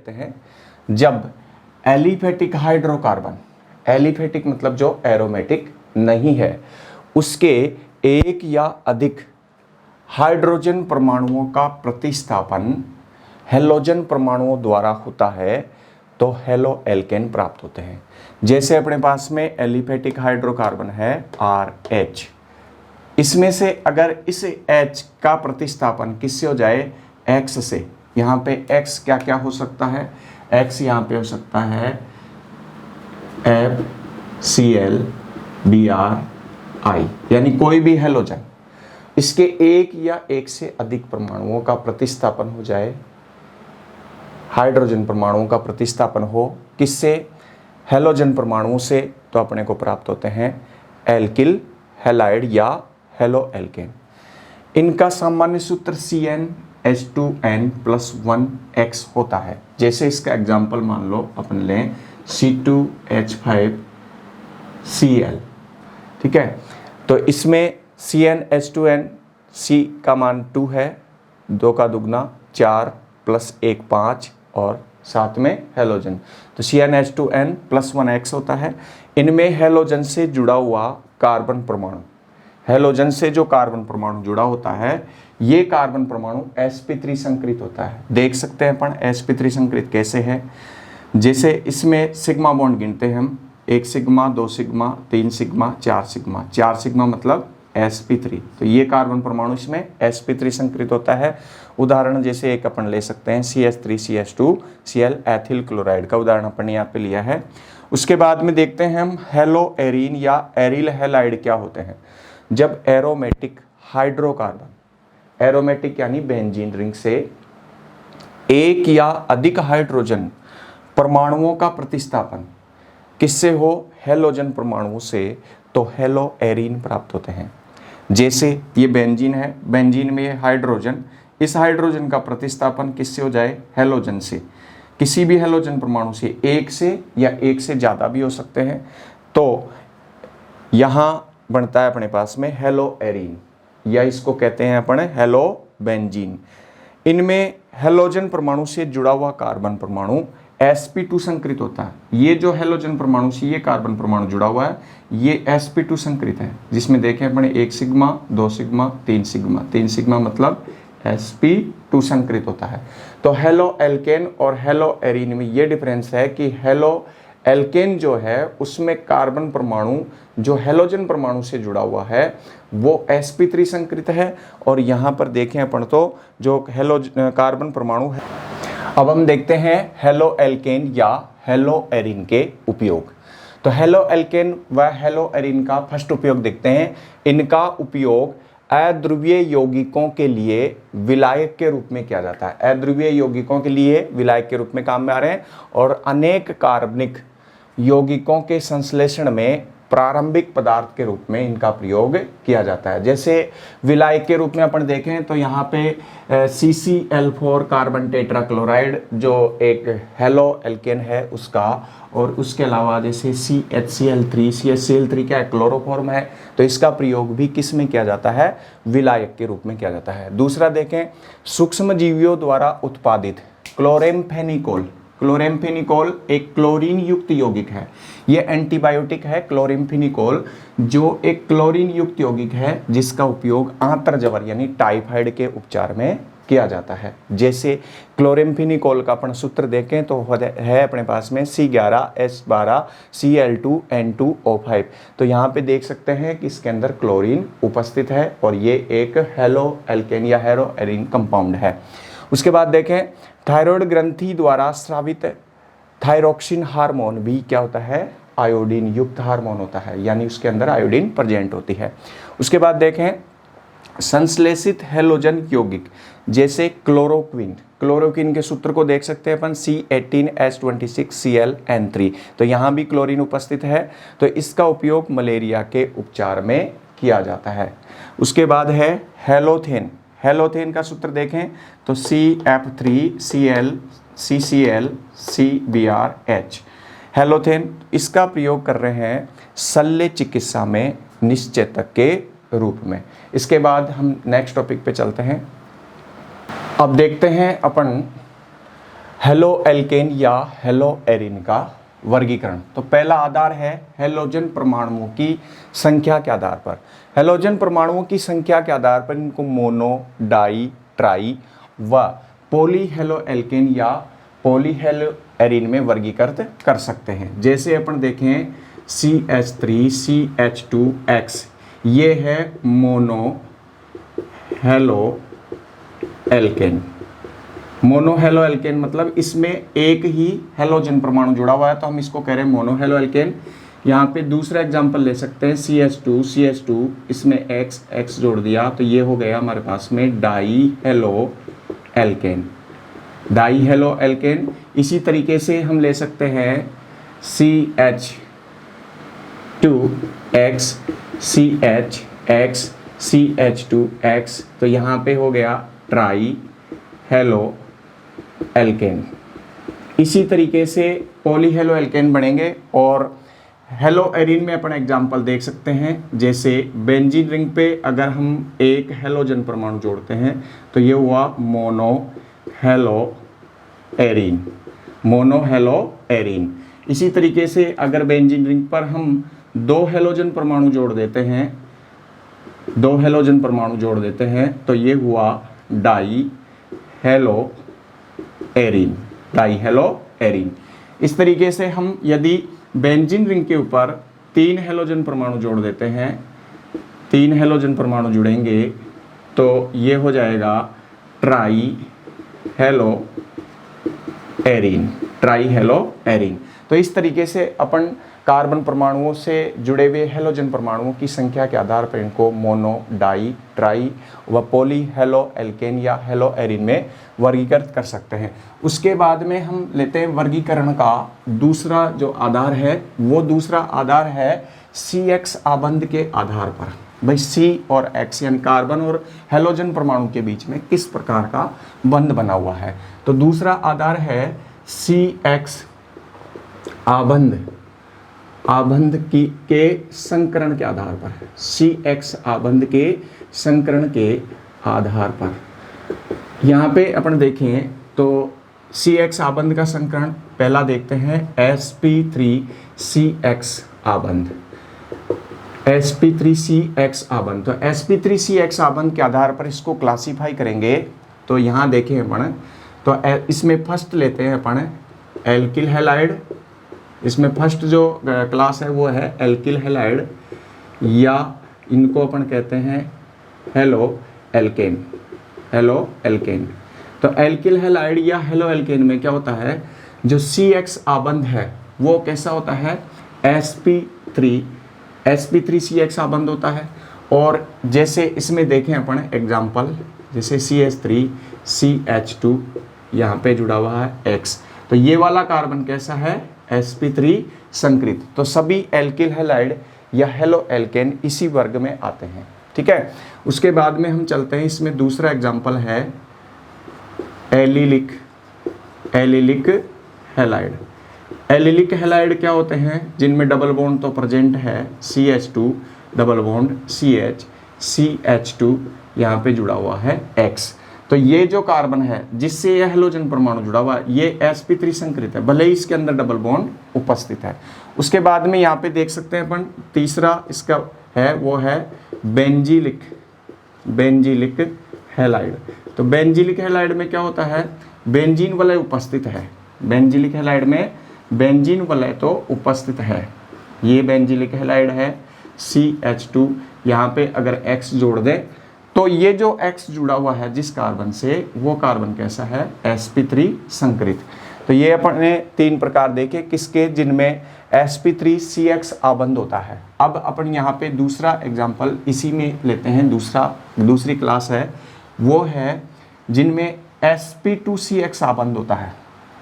देखते हैं, जब एलिफेटिक हाइड्रोकार्बन, एलिफेटिक मतलब जो एरोमेटिक नहीं है, उसके एक या अधिक हाइड्रोजन परमाणुओं का प्रतिस्थापन हेलोजन परमाणुओं द्वारा होता है तो हेलो एल्केन प्राप्त होते हैं। जैसे अपने पास में एलिफेटिक हाइड्रोकार्बन है RH, इसमें से अगर इस H का प्रतिस्थापन किससे हो जाए, X से, यहाँ पे X क्या क्या हो सकता है, X यहाँ पे हो सकता है FCl Br यानी कोई भी हेलोजन, इसके एक या एक से अधिक परमाणुओं का प्रतिस्थापन हो जाए, हाइड्रोजन परमाणुओं का प्रतिस्थापन हो किससे, हेलोजन परमाणुओं से, तो अपने को प्राप्त होते हैं एल्किल हैलाइड या हेलो एल्केन। इनका सामान्य सूत्र CnH2n+1x होता है। जैसे इसका एग्जाम्पल मान लो अपन लें C2H5Cl, ठीक है, तो इसमें CnH2n, C का मान 2 है, 2 का दुगना 4 + 1 5 और साथ में हेलोजन, तो CnH2n+1x होता है। इनमें हेलोजन से जुड़ा हुआ कार्बन परमाणु, हेलोजन से जो कार्बन परमाणु जुड़ा होता है, ये कार्बन परमाणु sp3 संकृत होता है। देख सकते हैं अपन sp3 संकृत कैसे है, जैसे इसमें सिग्मा बॉन्ड गिनते हैं हम, 1 sigma 2 sigma 3 sigma 4 sigma, 4 sigma मतलब sp3, तो ये कार्बन परमाणु इसमें sp3 संकृत होता है। उदाहरण जैसे एक अपन ले सकते हैं CH3CH2Cl एथिल क्लोराइड का उदाहरण अपन यहाँ पे लिया है। उसके बाद में देखते हैं हम हेलो एरीन या एरिल हैलाइड क्या होते हैं। जब एरोमेटिक हाइड्रोकार्बन, एरोमेटिक यानी बेंजीन रिंग से एक या अधिक हाइड्रोजन परमाणुओं का प्रतिस्थापन किससे हो, हेलोजन परमाणुओं से, तो हेलो एरीन प्राप्त होते हैं। जैसे ये बेंजीन है, बेंजीन में ये हाइड्रोजन, इस हाइड्रोजन का प्रतिस्थापन किससे हो जाए, हेलोजन से, किसी भी हेलोजन परमाणु से, एक से या एक से ज़्यादा भी हो सकते हैं, तो यहाँ बनता है अपने पास में हेलो एरीन या इसको कहते हैं अपन हेलो बेंजीन। इनमें हेलोजन परमाणु से जुड़ा हुआ कार्बन परमाणु sp2 संकृत होता है। ये जो हेलोजन परमाणु से ये कार्बन परमाणु जुड़ा हुआ है, ये sp2 संकृत है, जिसमें देखें अपने 1 सिग्मा 2 सिग्मा 3 सिग्मा, 3 सिग्मा मतलब sp2 संकृत होता है। तो हेलो एल्केन और हेलो एरीन में ये डिफरेंस है कि हेलो एल्केन जो है उसमें कार्बन परमाणु जो हेलोजन परमाणु से जुड़ा हुआ है वो sp3 संकृत है, और यहाँ पर देखें अपन तो जो कार्बन परमाणु है। अब हम देखते हैं हेलो एल्केन या हेलो एरीन के उपयोग। तो हेलो एल्केन व हेलो एरीन का फर्स्ट उपयोग देखते हैं। इनका उपयोग अध्रुवीय यौगिकों के लिए विलायक के रूप में किया जाता है। अध्रुवीय यौगिकों के लिए विलायक के रूप में काम में आ रहे हैं, और अनेक कार्बनिक यौगिकों के संश्लेषण में प्रारंभिक पदार्थ के रूप में इनका प्रयोग किया जाता है। जैसे विलायक के रूप में अपन देखें तो यहाँ पे CCl4 कार्बन टेट्राक्लोराइड जो एक हेलो एल्केन है उसका, और उसके अलावा जैसे CHCl3 क्या क्लोरोफॉर्म है, तो इसका प्रयोग भी किस में किया जाता है, विलायक के रूप में किया जाता है। दूसरा देखें, सूक्ष्म जीवियों द्वारा उत्पादित क्लोरेम्फेनिकोल, क्लोरेम्फेनिकोल एक क्लोरीन युक्त यौगिक है। ये एंटीबायोटिक है क्लोरेम्फेनिकोल, जो एक क्लोरीन युक्त यौगिक है जिसका उपयोग आंत्रज्वर यानी टाइफाइड के उपचार में किया जाता है। जैसे क्लोरेम्फेनिकोल का अपन सूत्र देखें तो है अपने पास में C11H12Cl2N2O5, तो यहाँ पे देख सकते हैं कि इसके अंदर क्लोरीन उपस्थित है और ये एक हेलो एल्केन या हेलो एरीन कंपाउंड है। उसके बाद देखें, थायराइड ग्रंथि द्वारा स्रावित थायरोक्सिन हार्मोन भी क्या होता है, आयोडीन युक्त हार्मोन होता है, यानी उसके अंदर आयोडीन प्रेजेंट होती है। उसके बाद देखें, संश्लेषित हेलोजन यौगिक जैसे क्लोरोक्विन, क्लोरोक्विन के सूत्र को देख सकते हैं अपन C18H26ClN3, तो यहाँ भी क्लोरीन उपस्थित है, तो इसका उपयोग मलेरिया के उपचार में किया जाता है। उसके बाद है हेलोथेन, हेलोथेन का सूत्र देखें तो CF3ClCClCBrH, हेलोथेन, इसका प्रयोग कर रहे हैं शल्य चिकित्सा में निश्चेतक के रूप में। इसके बाद हम नेक्स्ट टॉपिक पे चलते हैं। अब देखते हैं अपन हेलो एल्केन या हेलो एरिन का वर्गीकरण। तो पहला आधार है हेलोजन परमाणुओं की संख्या के आधार पर। हेलोजन परमाणुओं की संख्या के आधार पर इनको मोनो, डाई, ट्राई व पॉली हेलो एल्केन या पॉली हेलो एरिन में वर्गीकृत कर सकते हैं। जैसे अपन देखें CH3 CH2X, ये है mono halo alkane. Mono halo alkane मतलब इसमें एक ही हेलोजन परमाणु जुड़ा हुआ है, तो हम इसको कह रहे हैं मोनो हेलो एल्केन। यहाँ पे दूसरा एग्जांपल ले सकते हैं CH2 इसमें X जोड़ दिया तो ये हो गया हमारे पास में die halo alkane, die halo alkane. इसी तरीके से हम ले सकते हैं CH2X CH2X, तो यहाँ पे हो गया ट्राई हेलो एल्केन। इसी तरीके से पॉली हेलो एल्केन बनेंगे। और हेलो एरिन में अपन एग्जांपल देख सकते हैं, जैसे बेंजीन रिंग पे अगर हम एक हेलोजन परमाणु जोड़ते हैं तो ये हुआ mono hello Erin, mono hello Erin. इसी तरीके से अगर बेंजीन रिंग पर हम दो हेलोजन परमाणु जोड़ देते हैं, दो हेलोजन परमाणु जोड़ देते हैं तो ये हुआ die hello Erin, die hello Erin. इस तरीके से हम यदि बेंजीन रिंग के ऊपर तीन हेलोजन परमाणु जोड़ देते हैं, तीन हेलोजन परमाणु जुड़ेंगे तो ये हो जाएगा try hello Erin, try hello Erin. तो इस तरीके से अपन कार्बन परमाणुओं से जुड़े हुए हेलोजन परमाणुओं की संख्या के आधार पर इनको मोनो, डाई, ट्राई व पॉली हेलो एल्केन या हेलो एरिन में वर्गीकृत कर सकते हैं। उसके बाद में हम लेते हैं वर्गीकरण का दूसरा जो आधार है, वो दूसरा आधार है CX आबंध के आधार पर। भाई C और X यानी कार्बन और हेलोजन परमाणु के बीच में किस प्रकार का बंध बना हुआ है। तो दूसरा आधार है CX आबंध, आबंध के संकरण के आधार पर, CX आबंध के संकरण के आधार पर। यहाँ पे अपन देखें तो CX आबंध का संकरण पहला देखते हैं sp3CX आबंध, sp3CX आबंध। तो sp3CX आबंध के आधार पर इसको क्लासीफाई करेंगे। तो यहाँ देखें अपन, तो इसमें फर्स्ट लेते हैं अपन एल्किल हैलाइड। इसमें फर्स्ट जो क्लास है वो है एल्किल हैलाइड या इनको अपन कहते हैं हेलो एल्केन, हेलो एल्केन। तो एल्किल हैलाइड या हेलो एल्केन में क्या होता है, जो CX आबंध है वो कैसा होता है, sp3CX आबंध होता है। और जैसे इसमें देखें अपन एग्जांपल, जैसे CH3 CH2 यहाँ पे जुड़ा हुआ है X, तो ये वाला कार्बन कैसा है, sp3 संकृत। तो सभी एल्किल हैलाइड या हेलो एल्केन इसी वर्ग में आते हैं, ठीक है। उसके बाद में हम चलते हैं, इसमें दूसरा एग्जांपल है allylic, allylic halide. Allylic halide क्या होते हैं, जिनमें डबल बॉन्ड तो प्रेजेंट है, CH2 double bond CH, CH2 यहाँ पे जुड़ा हुआ है X। तो ये जो कार्बन है जिससे यह हेलोजन परमाणु जुड़ा हुआ है ये sp3 संकृत है, भले ही इसके अंदर डबल बॉन्ड उपस्थित है। उसके बाद में यहाँ पे देख सकते हैं अपन तीसरा इसका है, वो है बेंजीलिक, बेंजीलिक हैलाइड। तो बेंजीलिक हैलाइड में क्या होता है, बेंजीन वलय उपस्थित है, बेंजीलिक हैलाइड में बेंजीन वलय तो उपस्थित है। ये बेंजीलिक हैलाइड है CH2, यहाँ पे अगर X जोड़ दे तो ये जो X जुड़ा हुआ है जिस कार्बन से, वो कार्बन कैसा है, sp3 संकृत। तो ये अपन ने तीन प्रकार देखे किसके, जिनमें sp3CX आबंध होता है। अब अपन यहाँ पे दूसरा एग्जांपल इसी में लेते हैं, दूसरी क्लास है, वो है जिनमें sp2CX आबंध होता है।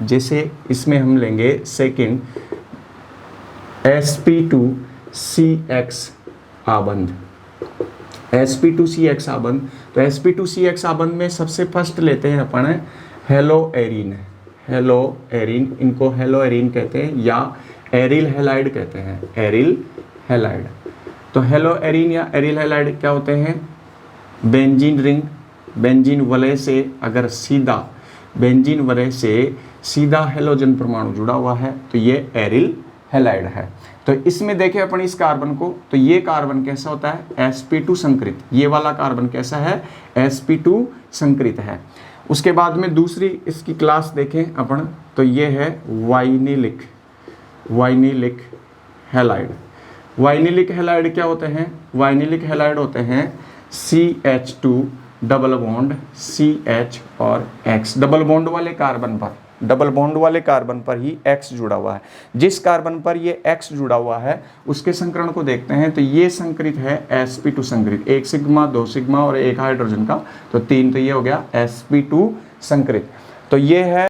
जैसे इसमें हम लेंगे सेकंड sp2CX आबंध, sp2CX आबंध। तो sp2CX आबंध में सबसे फर्स्ट लेते हैं अपन हेलो एरिन, हेलो एरिन, इनको हेलो एरिन कहते हैं या एरिल हैलाइड कहते हैं, एरिल हैलाइड। तो हेलो एरिन या एरिल हैलाइड क्या होते हैं, बेंजीन रिंग, बेंजीन वलय से अगर सीधा बेंजीन वलय से सीधा हेलोजन परमाणु जुड़ा हुआ है, तो ये एरिल हैलाइड है। तो इसमें देखें अपन इस कार्बन को, तो ये कार्बन कैसा होता है, sp2 संकृत। ये वाला कार्बन कैसा है, sp2 संकृत है। उसके बाद में दूसरी इसकी क्लास देखें अपन, तो ये है वाइनिलिक हैलाइड। वाइनिलिक हैलाइड क्या होते हैं, वाइनिलिक हैलाइड होते हैं CH2 डबल बॉन्ड CH और X, डबल बॉन्ड वाले कार्बन पर ही X जुड़ा हुआ है। जिस कार्बन पर ये X जुड़ा हुआ है उसके संकरण को देखते हैं, तो ये संकरित है sp2 संकरित, 1 सिग्मा 2 सिग्मा और 1 हाइड्रोजन का, तो 3, तो ये हो गया sp2 संकरित। तो ये है